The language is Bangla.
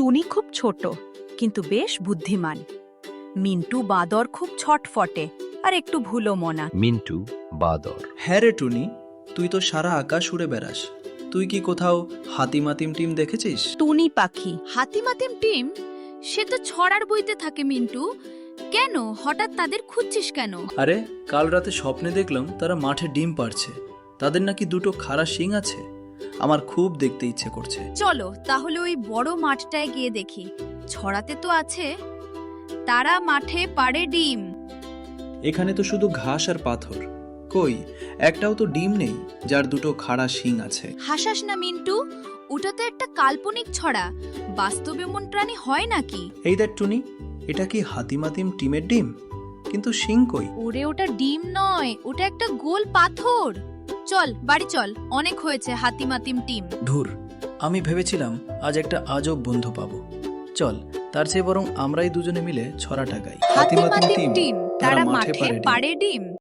টুনি খুব ছোট কিন্তু বেশ বুদ্ধিমান। মিন্টু বাদর খুব ছটফটে আর একটু ভুলো মনা। মিন্টু বাদর। হ্যাঁ রে টুনি, তুই তো সারা আকাশ উড়ে বেড়াস। তুই কি কোথাও হাতিমাতিম টিম দেখেছিস? টুনি পাখি। হাতিমাতিম টিম? সে তো ছড়ার বইতে থাকে মিন্টু। কেন হঠাৎ তাদের খুঁজছিস কেন? আরে কাল রাতে স্বপ্নে দেখলাম তারা মাঠে ডিম পাড়ছে। তাদের নাকি দুটো খাড়া শিং আছে। আমার খুব দেখতে ইচ্ছে করছে। চলো তাহলে ওই বড় মাঠটায় গিয়ে দেখি। ছড়াতে তো আছে, তারা মাঠে পাড়ে ডিম। এখানে তো শুধু ঘাস আর পাথর। কই, একটাও তো ডিম নেই যার দুটো খাড়া শিং আছে। হাসাস না মিন্টু, ওটা তো একটা কাল্পনিক ছড়া। বাস্তবে এমন প্রাণী হয় নাকি? এই দেখ টুনি, এটা কি হাতিমাতিম টিমের ডিম? কিন্তু শিং কই? ওরে ওটা ডিম নয়, ওটা একটা গোল পাথর। চল বাড়ি চল, অনেক হয়েছে হাতিমাতিম টিম। ধুর, আমি ভেবেছিলাম আজ একটা আজব বন্ধু পাবো। চল, তার চেয়ে বরং আমরাই দুজনে মিলে ছড়াটা গাই। হাতিমাতিম টিম, তারা মাঠে পাড়ে ডিম।